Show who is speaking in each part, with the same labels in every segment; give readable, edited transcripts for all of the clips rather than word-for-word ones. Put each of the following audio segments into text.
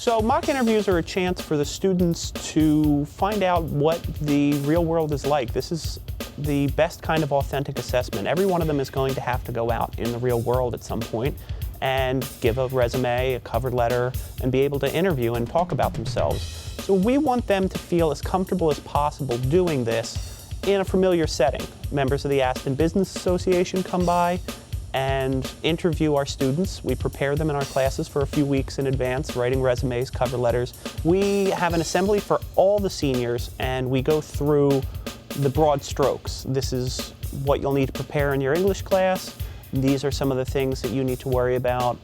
Speaker 1: So mock interviews are a chance for the students to find out what the real world is like. This is the best kind of authentic assessment. Every one of them is going to have to go out in the real world at some point and give a resume, a cover letter, and be able to interview and talk about themselves. So we want them to feel as comfortable as possible doing this in a familiar setting. Members of the Aston Business Association come by and interview our students. We prepare them in our classes for a few weeks in advance, writing resumes, cover letters. We have an assembly for all the seniors, and we go through the broad strokes. This is what you'll need to prepare in your English class. These are some of the things that you need to worry about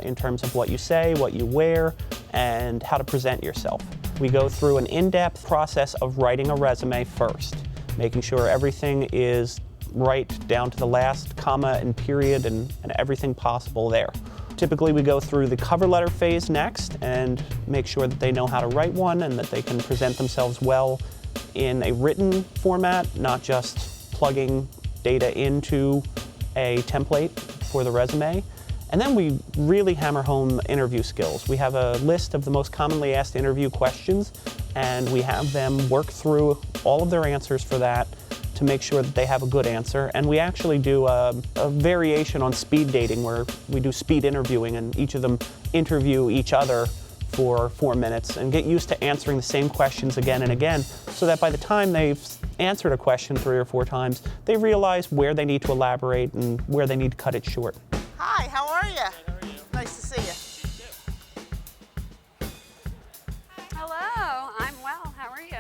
Speaker 1: in terms of what you say, what you wear, and how to present yourself. We go through an in-depth process of writing a resume first, making sure everything is right down to the last comma and period and everything possible there. Typically we go through the cover letter phase next and make sure that they know how to write one and that they can present themselves well in a written format, not just plugging data into a template for the resume. And then we really hammer home interview skills. We have a list of the most commonly asked interview questions, and we have them work through all of their answers for that to make sure that they have a good answer. And we actually do a variation on speed dating where we do speed interviewing and each of them interview each other for 4 minutes and get used to answering the same questions again and again so that by the time they've answered a question 3 or 4 times, they realize where they need to elaborate and where they need to cut it short.
Speaker 2: Hi, how are you?
Speaker 3: How are you?
Speaker 2: Nice to see you.
Speaker 4: Hello, I'm well. How are you?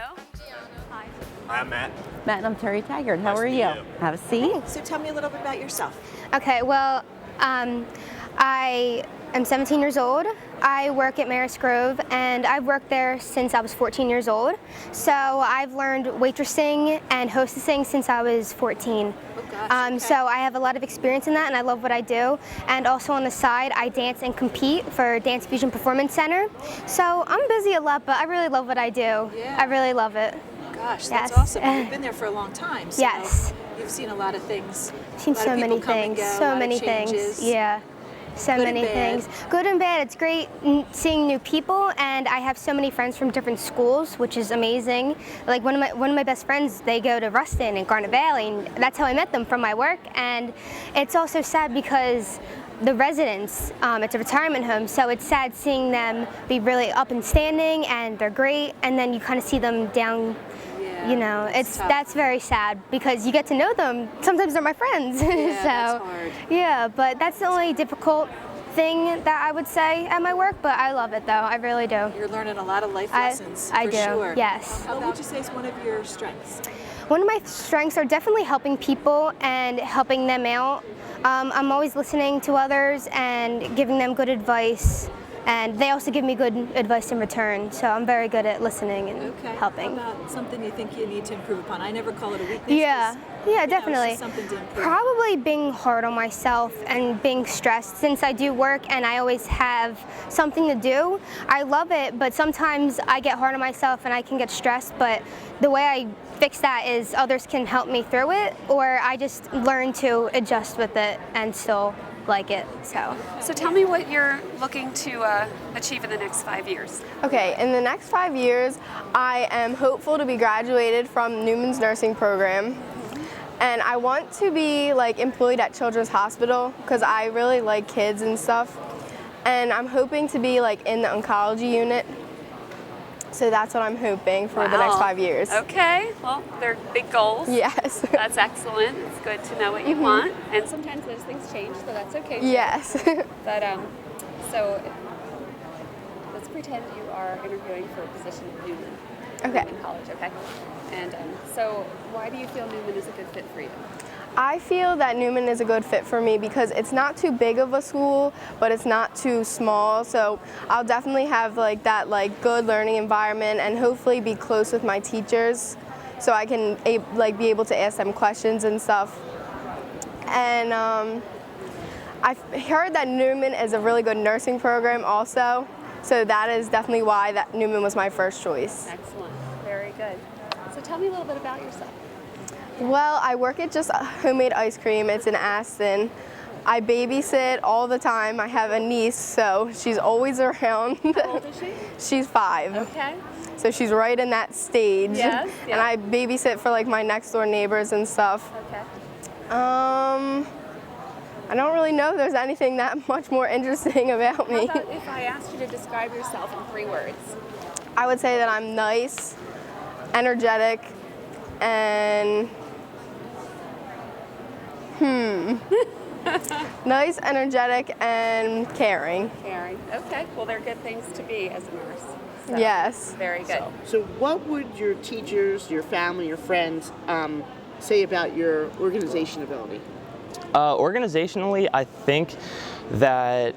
Speaker 4: Hi.
Speaker 3: I'm Matt.
Speaker 5: Matt, I'm Terry Taggart. How
Speaker 3: Nice
Speaker 5: are
Speaker 3: to meet
Speaker 5: you?
Speaker 3: you.
Speaker 5: Have a seat.
Speaker 2: So tell me a little bit about yourself.
Speaker 6: Okay, well, I am 17 years old. I work at Marist Grove, and I've worked there since I was 14 years old. So I've learned waitressing and hostessing since I was 14.
Speaker 2: Oh gosh, okay.
Speaker 6: So I have a lot of experience in that, and I love what I do. And also on the side, I dance and compete for Dance Fusion Performance Center. So I'm busy a lot, but I really love what I do.
Speaker 2: Yeah.
Speaker 6: I really love it.
Speaker 2: Gosh, that's
Speaker 6: Yes.
Speaker 2: awesome. You've been there for a long time. So
Speaker 6: Yes.
Speaker 2: You've seen a lot of things.
Speaker 6: I've seen
Speaker 2: A lot
Speaker 6: so
Speaker 2: of
Speaker 6: many
Speaker 2: people come and
Speaker 6: things,
Speaker 2: go, a
Speaker 6: so
Speaker 2: lot of
Speaker 6: many
Speaker 2: changes.
Speaker 6: things. Yeah. So
Speaker 2: Good and
Speaker 6: many
Speaker 2: bad.
Speaker 6: things. Good and bad. It's great seeing new people, and I have so many friends from different schools, which is amazing. Like one of my best friends, they go to Ruston and Garnet Valley, and that's how I met them from my work. And it's also sad because the residents, it's a retirement home, so it's sad seeing them be really up and standing, and they're great, and then you kind of see them down.
Speaker 2: Yeah,
Speaker 6: You know,
Speaker 2: that's tough.
Speaker 6: that's very sad because you get to know them. Sometimes they're my friends.
Speaker 2: Yeah,
Speaker 6: so,
Speaker 2: that's hard.
Speaker 6: yeah, but that's the only difficult thing that I would say at my work. But I love it though. I really do.
Speaker 2: You're learning a lot of life lessons.
Speaker 6: I
Speaker 2: for
Speaker 6: do.
Speaker 2: Sure.
Speaker 6: Yes.
Speaker 2: What would you say is one of your strengths?
Speaker 6: One of my strengths are definitely helping people and helping them out. I'm always listening to others and giving them good advice. And they also give me good advice in return, so I'm very good at listening and
Speaker 2: Okay.
Speaker 6: helping.
Speaker 2: How about something you think you need to improve upon? I never call it a weakness.
Speaker 6: Yeah,
Speaker 2: 'cause,
Speaker 6: yeah,
Speaker 2: it's
Speaker 6: definitely.
Speaker 2: just something to improve.
Speaker 6: Probably being hard on myself and being stressed since I do work and I always have something to do. I love it, but sometimes I get hard on myself and I can get stressed, but the way I fix that is others can help me through it, or I just learn to adjust with it and still like it, so.
Speaker 4: So tell me what you're looking to achieve in the next 5 years.
Speaker 7: Okay, in the next 5 years, I am hopeful to be graduated from Newman's nursing program. And I want to be like employed at Children's Hospital because I really like kids and stuff. And I'm hoping to be like in the oncology unit. So that's what I'm hoping for the next
Speaker 4: Wow.
Speaker 7: 5 years.
Speaker 4: Okay, well, they're big goals.
Speaker 7: Yes.
Speaker 4: That's excellent. It's good to know what you want. And sometimes those things change, so that's okay too.
Speaker 7: Yes.
Speaker 4: But so let's pretend you are interviewing for a position at Newman.
Speaker 7: Okay.
Speaker 4: Newman College, okay? And so why do you feel Newman is a good fit for you?
Speaker 7: I feel that Newman is a good fit for me because it's not too big of a school, but it's not too small. So I'll definitely have like that like good learning environment and hopefully be close with my teachers so I can like be able to ask them questions and stuff. And I've heard that Newman is a really good nursing program also. So that is definitely why that Newman was my first choice.
Speaker 4: Excellent. Very good. So tell me a little bit about yourself.
Speaker 7: Well, I work at Just Homemade Ice Cream. It's in Aston. I babysit all the time. I have a niece, so she's always around.
Speaker 4: How old is she?
Speaker 7: She's 5.
Speaker 4: Okay.
Speaker 7: So she's right in that stage.
Speaker 4: Yes,
Speaker 7: And
Speaker 4: yeah.
Speaker 7: I babysit for like my next door neighbors and stuff.
Speaker 4: Okay.
Speaker 7: I don't really know if there's anything that much more interesting about
Speaker 4: How
Speaker 7: me.
Speaker 4: about if I asked you to describe yourself in 3 words?
Speaker 7: I would say that I'm nice, energetic, and nice, energetic, and caring.
Speaker 4: Caring. Okay. Well, they're good things to be as a nurse. So,
Speaker 7: Yes.
Speaker 4: Very good.
Speaker 3: So what would your teachers, your family, your friends say about your organization ability?
Speaker 8: Organizationally, I think that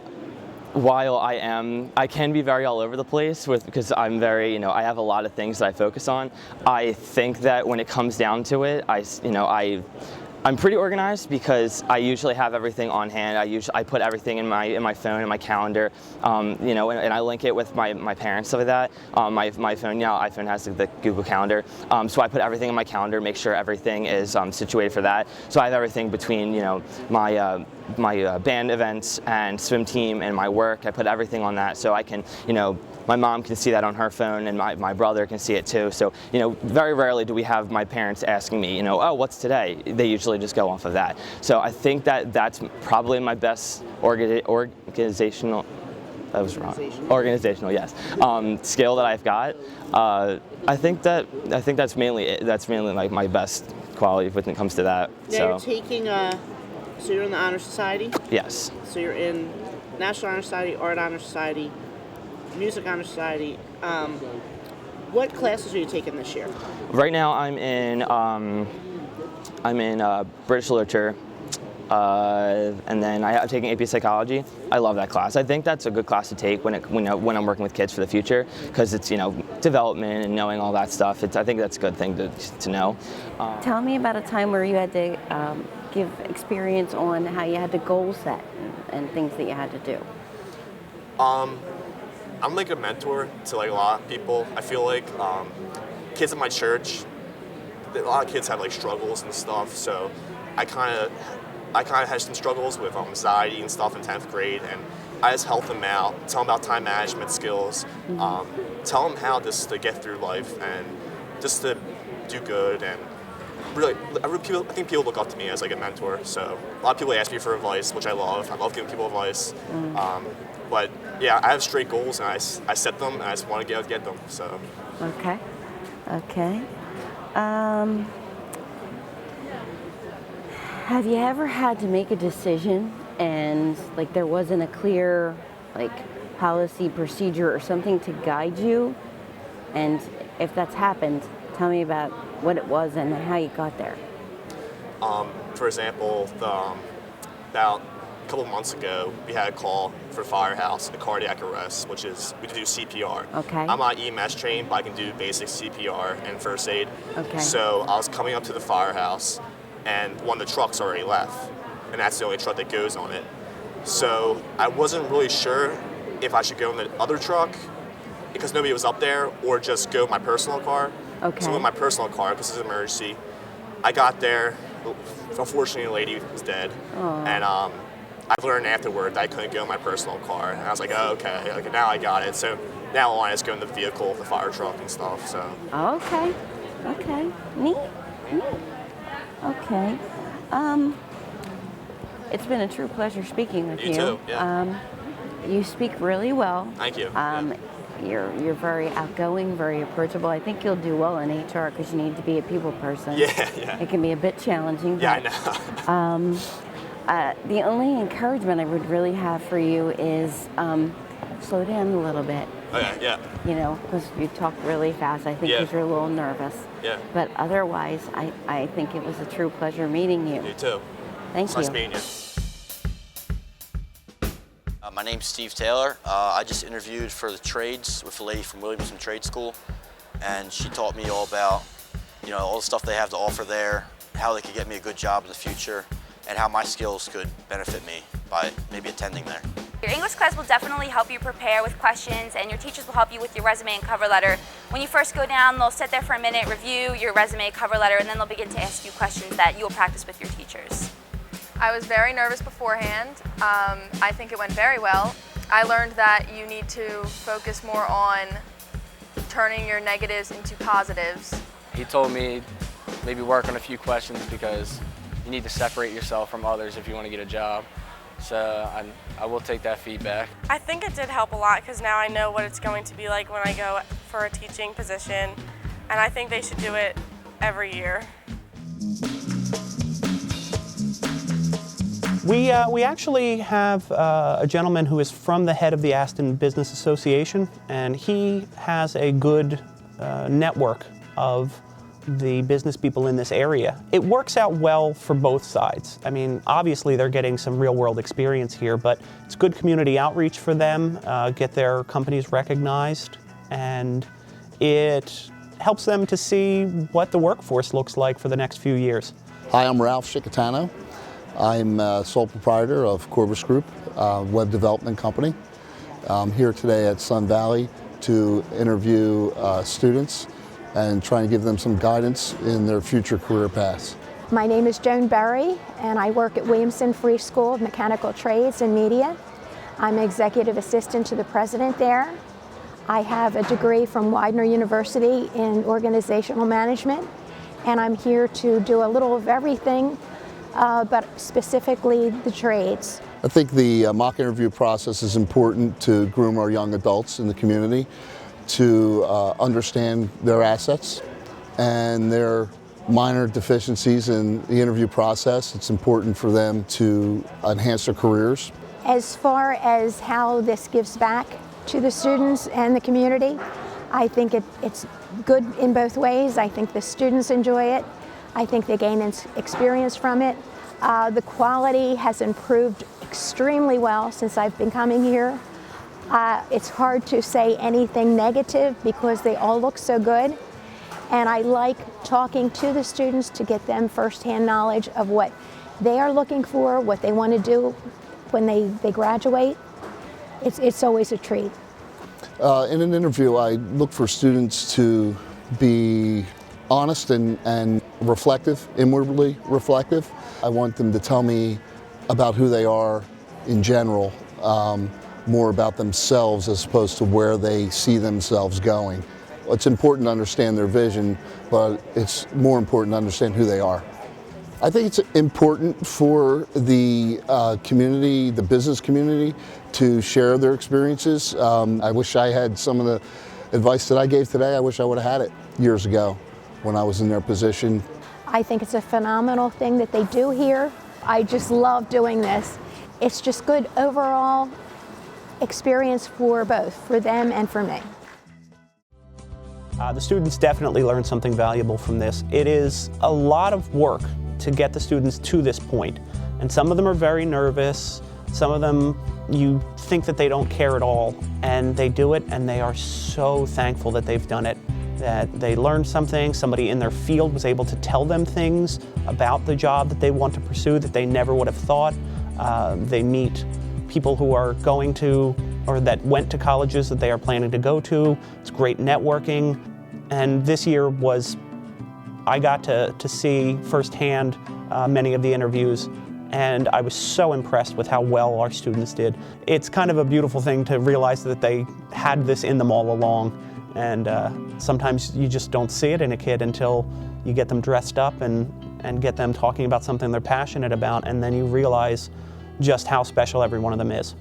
Speaker 8: while I can be very all over the place because I'm very, I have a lot of things that I focus on. I think that when it comes down to it, I'm pretty organized because I usually have everything on hand. I put everything in my phone and my calendar, and I link it with my parents, stuff like that. My phone, iPhone has the Google Calendar, so I put everything in my calendar, make sure everything is situated for that. So I have everything between my band events and swim team and my work. I put everything on that so I can, my mom can see that on her phone and my brother can see it too. So, very rarely do we have my parents asking me, oh, what's today? They usually just go off of that. So I think that that's probably my best organizational, that was wrong. Organizational, yes. Skill that I've got. I think that's mainly it. That's mainly like my best quality when it comes to that.
Speaker 3: Now you're taking so you're in the Honor Society?
Speaker 8: Yes.
Speaker 3: So you're in National Honor Society, Art Honor Society, Music Honor Society. What classes are you taking this year?
Speaker 8: Right now I'm in British Literature, and then I'm taking AP Psychology. I love that class. I think that's a good class to take when I'm working with kids for the future because it's development and knowing all that stuff. I think that's a good thing to know.
Speaker 5: Tell me about a time where you had to give experience on how you had to goal set and things that you had to do.
Speaker 9: I'm like a mentor to like a lot of people. I feel like kids at my church, a lot of kids have like struggles and stuff. So I kind of had some struggles with anxiety and stuff in 10th grade, and I just help them out, tell them about time management skills, tell them how just to get through life and just to do good. And really, I think people look up to me as like a mentor. So a lot of people ask me for advice, which I love. I love giving people advice. But yeah, I have straight goals and I set them and I just want to get them. So.
Speaker 5: Okay. Have you ever had to make a decision and like there wasn't a clear policy, procedure, or something to guide you? And if that's happened, tell me about what it was and how you got there.
Speaker 9: For example, about a couple of months ago, we had a call for Firehouse, a cardiac arrest, which is we do CPR.
Speaker 5: Okay.
Speaker 9: I'm not EMS trained, but I can do basic CPR and first aid.
Speaker 5: Okay.
Speaker 9: So I was coming up to the firehouse, and one of the trucks already left, and that's the only truck that goes on it. So I wasn't really sure if I should go in the other truck because nobody was up there, or just go in my personal car.
Speaker 5: Okay.
Speaker 9: So in my personal car, because it's an emergency, I got there. Unfortunately, the lady was dead, and I learned afterward that I couldn't go in my personal car, and I was like, oh, okay, now I got it. So now I just go in the vehicle, the fire truck and stuff. So.
Speaker 5: Okay. Neat. Okay. It's been a true pleasure speaking with you.
Speaker 9: You too, yeah.
Speaker 5: You speak really well.
Speaker 9: Thank you.
Speaker 5: You're very outgoing, very approachable. I think you'll do well in HR because you need to be a people person.
Speaker 9: Yeah.
Speaker 5: It can be a bit challenging.
Speaker 9: Yeah, I know.
Speaker 5: The only encouragement I would really have for you is slow down a little bit.
Speaker 9: Okay, yeah.
Speaker 5: Because you talk really fast. I think because you're a little nervous.
Speaker 9: Yeah.
Speaker 5: But otherwise, I think it was a true pleasure meeting you.
Speaker 9: You too.
Speaker 5: Thank you.
Speaker 9: Nice meeting you.
Speaker 10: My name's Steve Taylor. I just interviewed for the trades with a lady from Williamson Trade School, and she taught me all about, all the stuff they have to offer there, how they could get me a good job in the future, and how my skills could benefit me by maybe attending there.
Speaker 11: Your English class will definitely help you prepare with questions, and your teachers will help you with your resume and cover letter. When you first go down, they'll sit there for a minute, review your resume, cover letter, and then they'll begin to ask you questions that you'll practice with your teachers.
Speaker 12: I was very nervous beforehand. I think it went very well. I learned that you need to focus more on turning your negatives into positives.
Speaker 13: He told me maybe work on a few questions because you need to separate yourself from others if you want to get a job. So I will take that feedback.
Speaker 14: I think it did help a lot because now I know what it's going to be like when I go for a teaching position, and I think they should do it every year.
Speaker 1: We actually have a gentleman who is from the head of the Aston Business Association, and he has a good network of the business people in this area. It works out well for both sides. I mean, obviously they're getting some real-world experience here, but it's good community outreach for them, get their companies recognized, and it helps them to see what the workforce looks like for the next few years.
Speaker 15: Hi, I'm Ralph Chicatano. I'm sole proprietor of Corbis Group, web development company. I'm here today at Sun Valley to interview students and trying to give them some guidance in their future career paths.
Speaker 16: My name is Joan Berry, and I work at Williamson Free School of Mechanical Trades and Media. I'm executive assistant to the president there. I have a degree from Widener University in organizational management, and I'm here to do a little of everything, but specifically the trades.
Speaker 15: I think the mock interview process is important to groom our young adults in the community to understand their assets and their minor deficiencies in the interview process. It's important for them to enhance their careers.
Speaker 16: As far as how this gives back to the students and the community, I think it's good in both ways. I think the students enjoy it. I think they gain experience from it. The quality has improved extremely well since I've been coming here. It's hard to say anything negative because they all look so good. And I like talking to the students to get them firsthand knowledge of what they are looking for, what they want to do when they graduate. It's always a treat.
Speaker 15: In an interview, I look for students to be honest and reflective, inwardly reflective. I want them to tell me about who they are in general, more about themselves as opposed to where they see themselves going. It's important to understand their vision, but it's more important to understand who they are. I think it's important for the community, the business community, to share their experiences. I wish I had some of the advice that I gave today. I wish I would have had it years ago when I was in their position.
Speaker 16: I think it's a phenomenal thing that they do here. I just love doing this. It's just good overall experience for both, for them and for me.
Speaker 1: The students definitely learned something valuable from this. It is a lot of work to get the students to this point. And some of them are very nervous. Some of them, you think that they don't care at all. And they do it, and they are so thankful that they've done it, that they learned something. Somebody in their field was able to tell them things about the job that they want to pursue that they never would have thought. They meet people who are going to, or that went to colleges that they are planning to go to. It's great networking. And this year I got to see firsthand many of the interviews, and I was so impressed with how well our students did. It's kind of a beautiful thing to realize that they had this in them all along, and sometimes you just don't see it in a kid until you get them dressed up and get them talking about something they're passionate about, and then you realize just how special every one of them is.